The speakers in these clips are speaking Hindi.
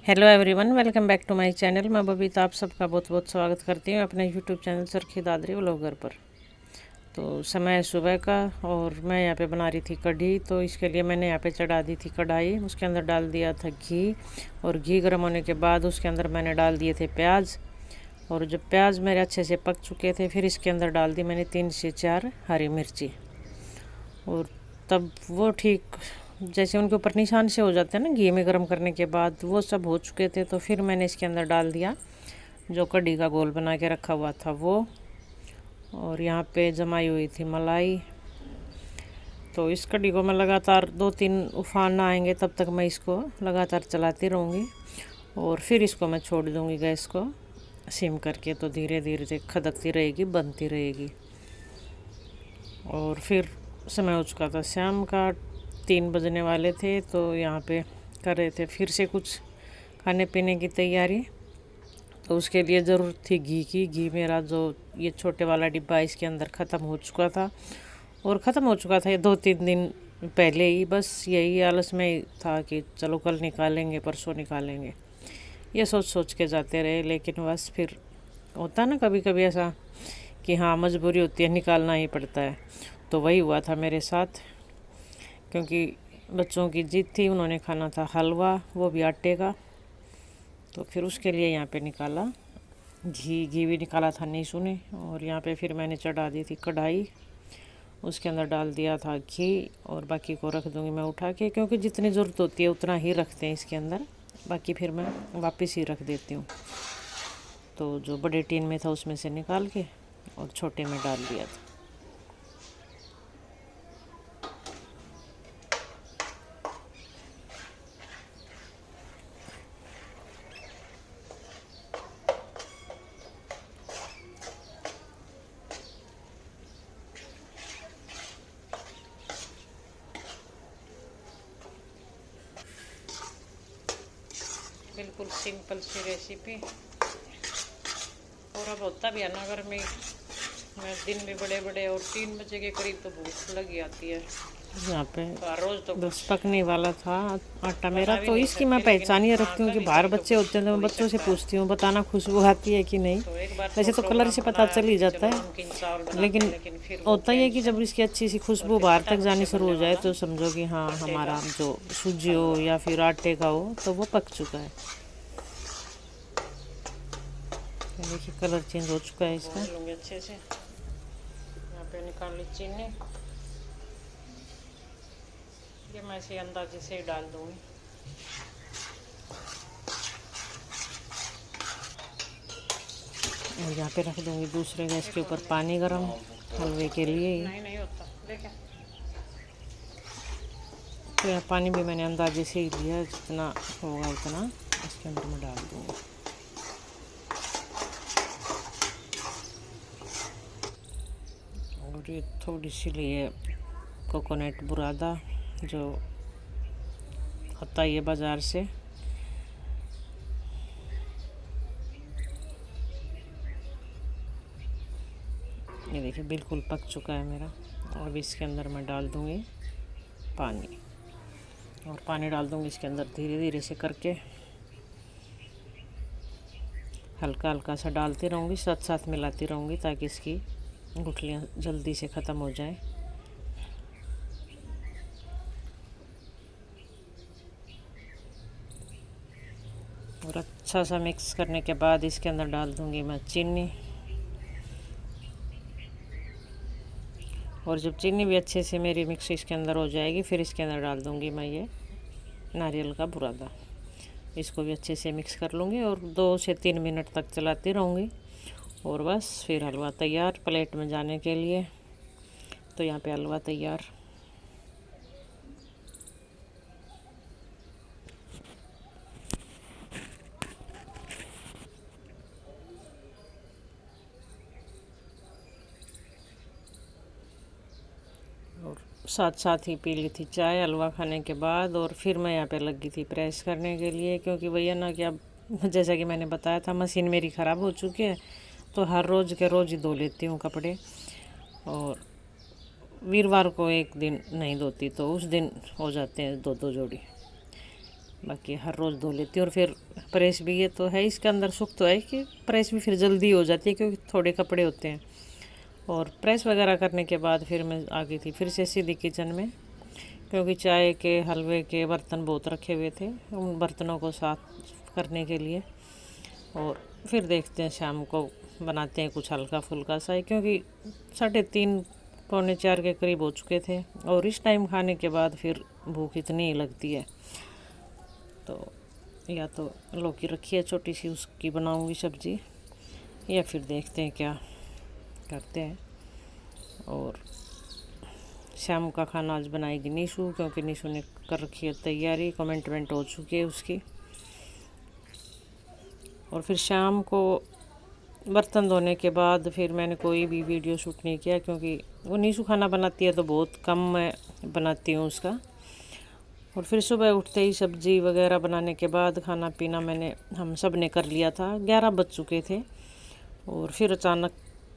Hello everyone, welcome back to my channel. मैं बबीता आप सबका बहुत बहुत स्वागत करती हूँ अपने YouTube channel Charkhi Dadri vlogger पर। तो समय है सुबह का और मैं यहाँ पे बना रही थी कढ़ी। तो इसके लिए मैंने यहाँ पे चढ़ा दी थी कढ़ाई, उसके अंदर डाल दिया था घी और घी गर्म होने के बाद उसके अंदर मैंने डाल दिए थे प्याज। और जब प्याज मेरे अच्छे से पक चुके थे फिर इसके अंदर डाल दी मैंने 3 से 4 हरी मिर्ची। और तब वो ठीक जैसे उनके ऊपर निशान से हो जाते हैं ना घी में गर्म करने के बाद, वो सब हो चुके थे। तो फिर मैंने इसके अंदर डाल दिया जो कढ़ी का घोल बना के रखा हुआ था वो, और यहाँ पे जमाई हुई थी मलाई। तो इस कढ़ी को मैं लगातार 2-3 उफान ना आएंगे तब तक मैं इसको लगातार चलाती रहूँगी और फिर इसको मैं छोड़ दूँगी गैस को सिम करके। तो धीरे धीरे खदकती रहेगी, बनती रहेगी। और फिर समय हो चुका था शाम का, 3 बजने वाले थे। तो यहाँ पे कर रहे थे फिर से कुछ खाने पीने की तैयारी। तो उसके लिए ज़रूरत थी घी की। घी मेरा जो ये छोटे वाला डिब्बा इसके अंदर ख़त्म हो चुका था, और ख़त्म हो चुका था ये 2-3 दिन पहले ही। बस यही आलस में ही था कि चलो कल निकालेंगे, परसों निकालेंगे, ये सोच सोच के जाते रहे। लेकिन बस फिर होता ना कभी कभी ऐसा कि हाँ मजबूरी होती है, निकालना ही पड़ता है। तो वही हुआ था मेरे साथ, क्योंकि बच्चों की जिद थी, उन्होंने खाना था हलवा, वो भी आटे का। तो फिर उसके लिए यहाँ पे निकाला घी भी निकाला था नहीं सुने। और यहाँ पे फिर मैंने चढ़ा दी थी कढ़ाई, उसके अंदर डाल दिया था घी और बाकी को रख दूँगी मैं उठा के, क्योंकि जितनी ज़रूरत होती है उतना ही रखते हैं इसके अंदर, बाकी फिर मैं वापस ही रख देती हूँ। तो जो बड़े टीन में था उसमें से निकाल के और छोटे में डाल दिया था। बिल्कुल सिंपल सी रेसिपी। और अब होता भी है ना, अगर मैं दिन भी बड़े बड़े और 3 बजे के करीब तो भूख लगी आती है। यहाँ पे रोज तो बस पकने वाला था आटा मेरा। तो इसकी मैं पहचान ही रखती हूँ कि बाहर बच्चे होते हैं तो मैं बच्चों से पूछती हूँ बताना खुशबू आती है कि नहीं। वैसे तो कलर से पता चल ही जाता है, लेकिन होता ही है कि जब इसकी अच्छी सी खुशबू बाहर तक जानी शुरू हो जाए तो समझो कि हाँ हमारा जो सूजी हो या फिर आटे का हो तो वो पक चुका है। देखिए कलर चेंज हो चुका है इसका। अच्छे से यहाँ पे निकाल ली चीनी, ये मैं इसे अंदाजे से ही डाल दूँगी। और यहाँ पे रख दूँगी दूसरे गैस के ऊपर पानी गरम हलवे के लिए। नहीं होता देखें। तो यहाँ पानी भी मैंने अंदाजे से ही लिया, जितना होगा उतना इसके अंदर मैं डाल दूँगी। और ये थोड़ी सी लिए कोकोनट बुरादा जो आता है बाज़ार से, ये देखिए बिल्कुल पक चुका है मेरा। और अब इसके अंदर मैं डाल दूँगी पानी, और पानी डाल दूँगी इसके अंदर धीरे धीरे से करके, हल्का हल्का सा डालती रहूँगी, साथ साथ मिलाती रहूँगी ताकि इसकी गुठलियाँ जल्दी से ख़त्म हो जाए। और अच्छा सा मिक्स करने के बाद इसके अंदर डाल दूँगी मैं चीनी। और जब चीनी भी अच्छे से मेरी मिक्स इसके अंदर हो जाएगी फिर इसके अंदर डाल दूँगी मैं ये नारियल का बुरादा। इसको भी अच्छे से मिक्स कर लूँगी और 2 से 3 मिनट तक चलाती रहूँगी। और बस फिर हलवा तैयार प्लेट में जाने के लिए। तो यहाँ पे हलवा तैयार। और साथ साथ ही पी ली थी चाय हलवा खाने के बाद। और फिर मैं यहाँ पे लगी थी प्रेस करने के लिए, क्योंकि भैया ना कि अब जैसा कि मैंने बताया था मशीन मेरी ख़राब हो चुकी है। तो हर रोज़ के रोज़ ही धो लेती हूँ कपड़े, और वीरवार को एक दिन नहीं धोती तो उस दिन हो जाते हैं 2-2 जोड़ी। बाकी हर रोज़ धो लेती हूँ। और फिर प्रेस भी ये तो है, इसके अंदर सुख तो है कि प्रेस भी फिर जल्दी हो जाती है क्योंकि थोड़े कपड़े होते हैं। और प्रेस वगैरह करने के बाद फिर मैं आ गई थी फिर से सीधी किचन में, क्योंकि चाय के हलवे के बर्तन बहुत रखे हुए थे, उन बर्तनों को साफ करने के लिए। और फिर देखते हैं शाम को बनाते हैं कुछ हल्का फुल्का सा, क्योंकि 3:30 पौने 4 के करीब हो चुके थे। और इस टाइम खाने के बाद फिर भूख इतनी ही लगती है, तो या तो लौकी रखी है छोटी सी, उसकी बनाऊंगी सब्जी, या फिर देखते हैं क्या करते हैं। और शाम का खाना आज बनाएगी निशु, क्योंकि निशु ने कर रखी है तैयारी, कमेंटमेंट हो चुकी है उसकी। और फिर शाम को बर्तन धोने के बाद फिर मैंने कोई भी वीडियो शूट नहीं किया, क्योंकि वो निशु खाना बनाती है तो बहुत कम मैं बनाती हूँ उसका। और फिर सुबह उठते ही सब्जी वगैरह बनाने के बाद खाना पीना हम सब ने कर लिया था, 11 बज चुके थे। और फिर अचानक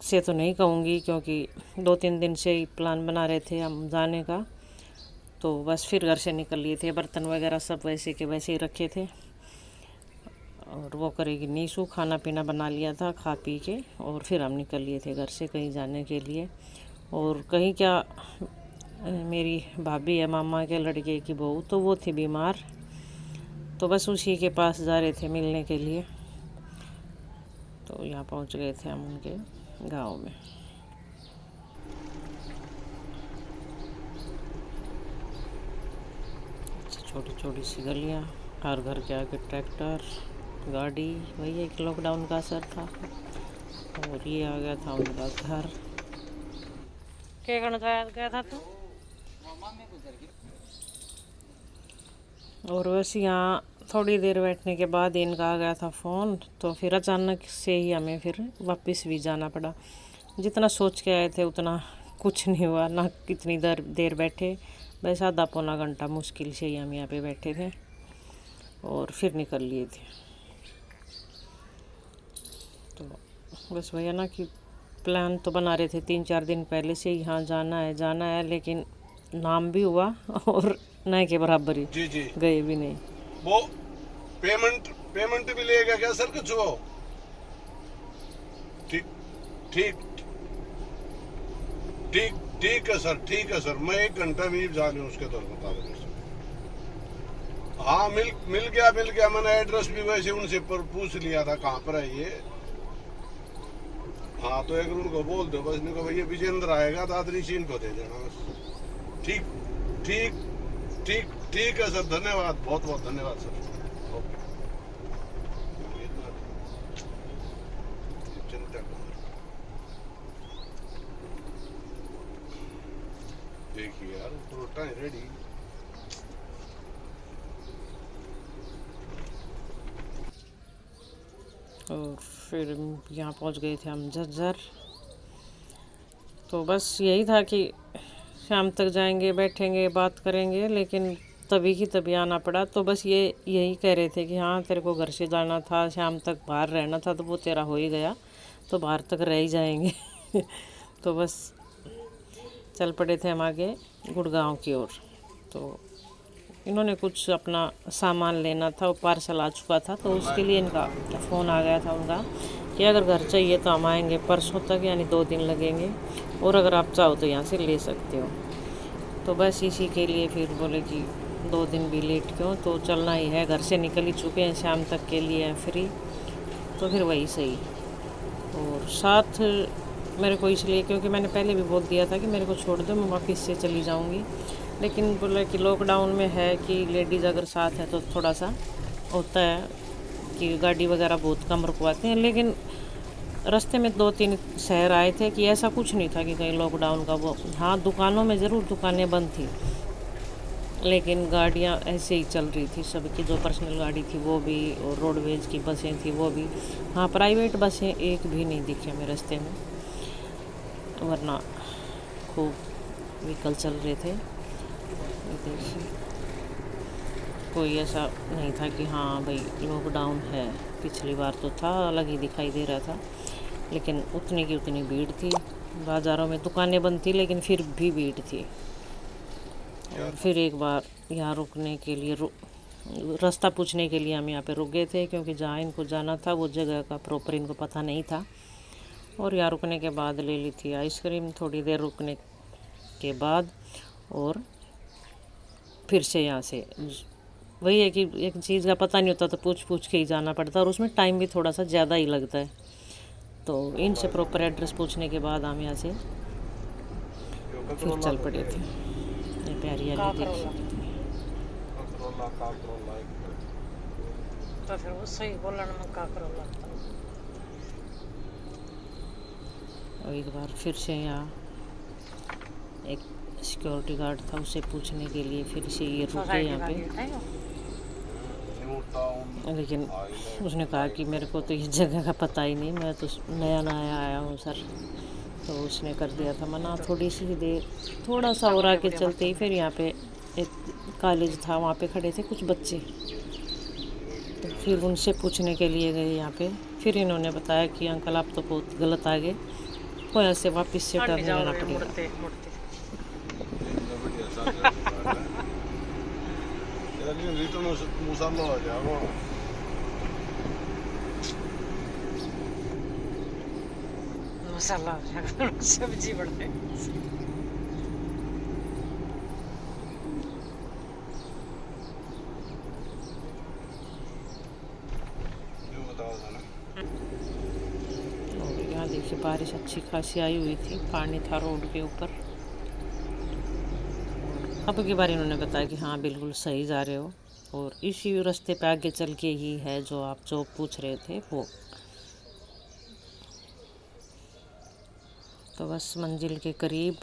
से तो नहीं कहूँगी, क्योंकि 2-3 दिन से ही प्लान बना रहे थे हम जाने का, तो बस फिर घर से निकल लिए थे। बर्तन वगैरह सब वैसे के वैसे ही रखे थे। और वो करेगी निशु, खाना पीना बना लिया था खा पी के, और फिर हम निकल लिए थे घर से कहीं जाने के लिए। और कहीं क्या, मेरी भाभी है मामा के लड़के की बहू, तो वो थी बीमार, तो बस उसी के पास जा रहे थे मिलने के लिए। तो यहाँ पहुँच गए थे हम उनके गांव में। छोटी छोटी सी गलियाँ, हर घर के आगे ट्रैक्टर गाड़ी, वही एक लॉकडाउन का असर था। और ये आ गया था उनका घर। क्या करना गया था तू? और वैसे यहाँ थोड़ी देर बैठने के बाद इनका आ गया था फ़ोन, तो फिर अचानक से ही हमें फिर वापस भी जाना पड़ा। जितना सोच के आए थे उतना कुछ नहीं हुआ, ना कितनी देर बैठे, बस आधा पौना घंटा मुश्किल से ही हम यहाँ पे बैठे थे और फिर निकल लिए थे। तो बस भैया ना कि प्लान तो बना रहे थे 3-4 दिन पहले से ही, हाँ जाना है, लेकिन नाम भी हुआ और नए के बराबर ही जी गए भी नहीं। वो पेमेंट भी लेगा क्या सर कुछ? वो ठीक ठीक ठीक ठीक है सर, ठीक है सर, मैं 1 घंटा में जा लूँ उसके दौर बता देंगे सर। हाँ मिल गया, मैंने एड्रेस भी वैसे उनसे पूछ लिया था कहाँ पर है ये। हाँ तो एक उनको बोल दो बस, इनको भैया विजेंद्र आएगा दादरी चीन को दे देना बस। ठीक ठीक ठीक ठीक है सर, धन्यवाद, बहुत बहुत धन्यवाद सर। ओके चिंता देखिए यार, परोठा है रेडी। और फिर यहाँ पहुँच गए थे हम झज्जर। तो बस यही था कि शाम तक जाएंगे, बैठेंगे, बात करेंगे, लेकिन तभी की तभी आना पड़ा। तो बस यही कह रहे थे कि हाँ तेरे को घर से जाना था, शाम तक बाहर रहना था, तो वो तेरा हो ही गया, तो बाहर तक रह ही जाएंगे। तो बस चल पड़े थे हम आगे गुड़गांव की ओर। तो इन्होंने कुछ अपना सामान लेना था, वो पार्सल आ चुका था, तो उसके लिए इनका फ़ोन आ गया था उनका कि अगर घर चाहिए तो हम आएंगे परसों तक, यानी 2 दिन लगेंगे, और अगर आप चाहो तो यहाँ से ले सकते हो। तो बस इसी के लिए फिर बोले कि 2 दिन भी लेट क्यों, तो चलना ही है, घर से निकल ही चुके हैं, शाम तक के लिए हैं फ्री, तो फिर वही सही। और साथ मेरे को इसलिए क्योंकि मैंने पहले भी बोल दिया था कि मेरे को छोड़ दो, मैं वापस से चली जाऊँगी, लेकिन बोला कि लॉकडाउन में है कि लेडीज़ अगर साथ है तो थोड़ा सा होता है कि गाड़ी वगैरह बहुत कम रुकवाते हैं। लेकिन रास्ते में 2-3 शहर आए थे कि ऐसा कुछ नहीं था कि कहीं लॉकडाउन का वो, हाँ दुकानों में ज़रूर दुकानें बंद थी, लेकिन गाड़ियाँ ऐसे ही चल रही थी सबकी, जो पर्सनल गाड़ी थी वो भी, और रोडवेज की बसें थी वो भी। हाँ प्राइवेट बसें एक भी नहीं दिखी हमें रास्ते में, वरना खूब व्हीकल चल रहे थे। देखिए कोई ऐसा नहीं था कि हाँ भाई लॉकडाउन है, पिछली बार तो था अलग ही दिखाई दे रहा था, लेकिन उतनी की उतनी भीड़ थी, बाज़ारों में दुकानें बंद थी लेकिन फिर भी भीड़ थी। और फिर एक बार यहाँ रुकने के लिए रास्ता पूछने के लिए हम यहाँ पे रुक गए थे, क्योंकि जहाँ इनको जाना था वो जगह का प्रॉपर इनको पता नहीं था। और यहाँ रुकने के बाद ले ली थी आइसक्रीम, थोड़ी देर रुकने के बाद। और फिर से यहाँ से वही है कि एक चीज़ का पता नहीं होता तो पूछ पूछ के ही जाना पड़ता है, और उसमें टाइम भी थोड़ा सा ज़्यादा ही लगता है। तो इनसे प्रॉपर एड्रेस पूछने के बाद हम यहाँ से फिर चल पड़े थे। ये प्यारी वाली देखिए। तो फिर वो सही बोलने में का करो लगता। और एक बार फिर से यहाँ एक सिक्योरिटी गार्ड था, उसे पूछने के लिए फिर से ये रुके यहाँ पे, लेकिन उसने कहा कि मेरे को तो इस जगह का पता ही नहीं, मैं तो नया नया आया हूँ सर। तो उसने कर दिया था मना। थोड़ी सी देर थोड़ा सा और आगे चलते ही फिर यहाँ पे एक कॉलेज था, वहाँ पे खड़े थे कुछ बच्चे। तो फिर उनसे पूछने के लिए गए यहाँ पे। फिर इन्होंने बताया कि अंकल आप तो बहुत गलत आ गए, को यहाँ से वापस से टर्न लेना पड़ेगा। मसाला सब्जी बढ़ते और यहाँ देखिए बारिश अच्छी खासी आई हुई थी, पानी था रोड के ऊपर। अब की बार इन्होंने बताया कि हाँ बिल्कुल सही जा रहे हो, और इसी रास्ते पे आगे चल के ही है जो आप जो पूछ रहे थे वो। तो बस मंजिल के करीब।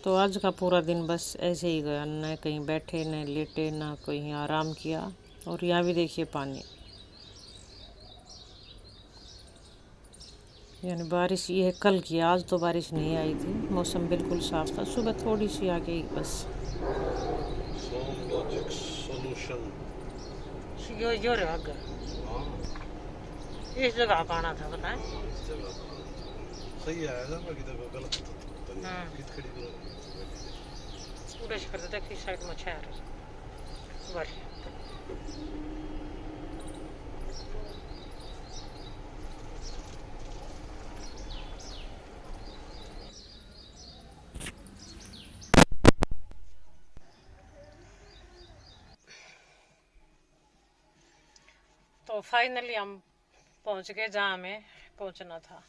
तो आज का पूरा दिन बस ऐसे ही गया, न कहीं बैठे न लेटे न कहीं आराम किया। और यहाँ भी देखिए पानी, यानी बारिश ये है कल की, आज तो बारिश नहीं आई थी, मौसम बिल्कुल साफ था। सुबह थोड़ी सी आ गई बस। यो रे आगे इस जगह का आना था बताएं। सही है ना, बाकी तो गलत कित खड़ी उड़े कर देते कि साइड में छाया बड़ी। तो फाइनली हम पहुंच गए जहाँ हमें पहुंचना था।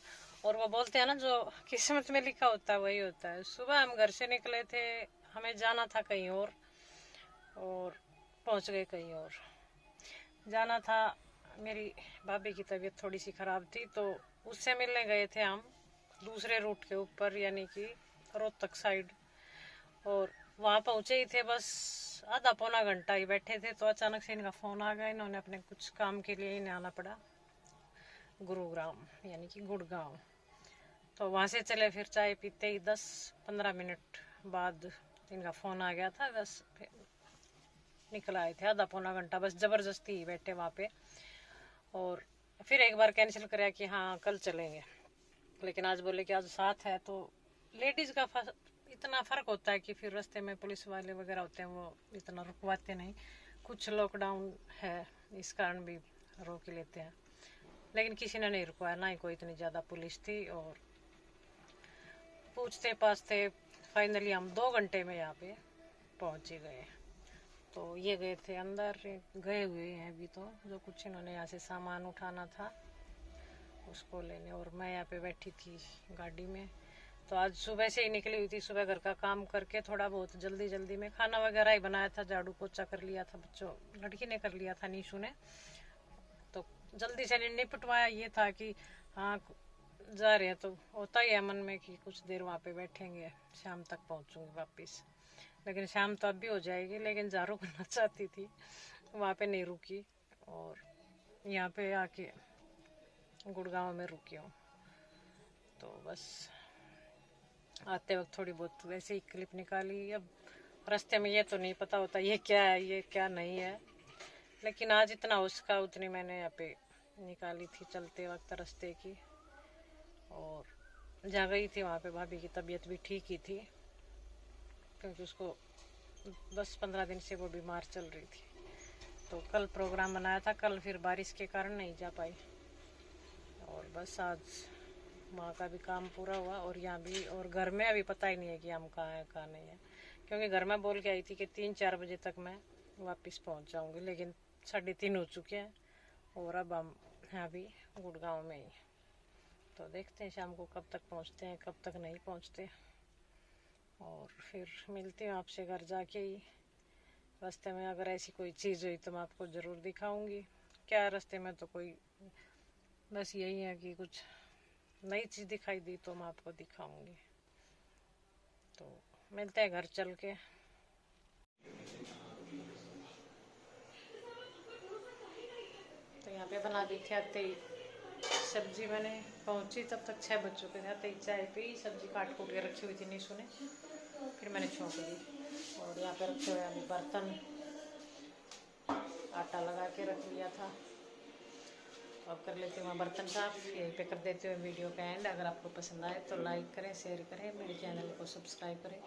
और वो बोलते हैं ना जो किस्मत में लिखा होता है वही होता है। सुबह हम घर से निकले थे, हमें जाना था कहीं और पहुंच गए कहीं और। जाना था, मेरी भाभी की तबीयत थोड़ी सी ख़राब थी, तो उससे मिलने गए थे हम दूसरे रूट के ऊपर, यानी कि रोहतक साइड। और वहाँ पहुँचे ही थे, बस आधा पौना घंटा ही बैठे थे, तो अचानक से इनका फ़ोन आ गया। इन्होंने अपने कुछ काम के लिए इन्हें आना पड़ा गुरुग्राम, यानी कि गुड़गांव। तो वहाँ से चले, फिर चाय पीते ही 10-15 मिनट बाद इनका फ़ोन आ गया था। बस निकल आए थे, आधा पौना घंटा बस ज़बरदस्ती ही बैठे वहाँ पे। और फिर एक बार कैंसिल कराया कि हाँ कल चलेंगे, लेकिन आज बोले कि आज साथ है। तो लेडीज़ का इतना फ़र्क होता है कि फिर रास्ते में पुलिस वाले वगैरह होते हैं, वो इतना रुकवाते नहीं। कुछ लॉकडाउन है इस कारण भी रोक लेते हैं, लेकिन किसी ने नहीं रुकवाया, ना ही कोई इतनी ज़्यादा पुलिस थी। और पूछते पाछते फाइनली हम 2 घंटे में यहाँ पे पहुँच ही गए। तो ये गए थे अंदर, गए हुए हैं अभी तो, जो कुछ इन्होंने यहाँ से सामान उठाना था उसको लेने। और मैं यहाँ पे बैठी थी गाड़ी में। तो आज सुबह से ही निकली हुई थी, सुबह घर का काम करके थोड़ा बहुत जल्दी जल्दी में खाना वगैरह ही बनाया था, झाड़ू पोछा कर लिया था, बच्चों लड़की ने कर लिया था, नीशू ने। तो जल्दी से निपटवाया। ये था कि हाँ जा रहे हैं तो होता ही है मन में कि कुछ देर वहाँ पे बैठेंगे, शाम तक पहुँचूंगी वापस। लेकिन शाम तो अब भी हो जाएगी, लेकिन जहाँ रुकना चाहती थी वहाँ पे नहीं रुकी, और यहाँ पे आके गुड़गांव में रुकी हूँ। तो बस आते वक्त थोड़ी बहुत वैसे ही क्लिप निकाली। अब रास्ते में ये तो नहीं पता होता ये क्या है ये क्या नहीं है, लेकिन आज इतना हो सका उतनी मैंने यहाँ पे निकाली थी चलते वक्त रास्ते की। और जहाँ गई थी वहाँ पे भाभी की तबीयत भी ठीक ही थी। क्योंकि उसको 10-15 दिन से वो बीमार चल रही थी। तो कल प्रोग्राम बनाया था, कल फिर बारिश के कारण नहीं जा पाई। और बस आज वहाँ का भी काम पूरा हुआ और यहाँ भी, और घर में अभी पता ही नहीं है कि हम कहाँ हैं कहाँ नहीं है, क्योंकि घर में बोल के आई थी कि 3-4 बजे तक मैं वापस पहुँच जाऊँगी, लेकिन 3:30 हो चुके हैं और अब हम यहाँ भी गुड़गांव में ही। तो देखते हैं शाम को कब तक पहुँचते हैं, कब तक नहीं पहुँचते, और फिर मिलती हूँ आपसे घर जाके ही। रास्ते में अगर ऐसी कोई चीज़ हुई तो मैं आपको ज़रूर दिखाऊंगी। क्या रास्ते में तो कोई, बस यही है कि कुछ नई चीज़ दिखाई दी तो मैं आपको दिखाऊंगी। तो मिलते हैं घर चल के। तो यहाँ पे बना दी थी आते ही सब्जी, मैंने पहुँची तब तक 6 बज चुके थे। आते ही चाय पी, सब्जी काट कूट के रखी हुई थी नीशू ने, फिर मैंने छोंक दी। और यहाँ पे रखे हुए अभी बर्तन, आटा लगा के रख लिया था। अब कर लेते हैं बर्तन साफ। यहीं पे कर देते हुए वीडियो का एंड। अगर आपको पसंद आए तो लाइक करें, शेयर करें, मेरे चैनल को सब्सक्राइब करें।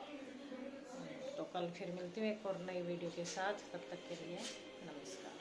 तो कल फिर मिलती हूँ एक और नई वीडियो के साथ। तब तक के लिए नमस्कार।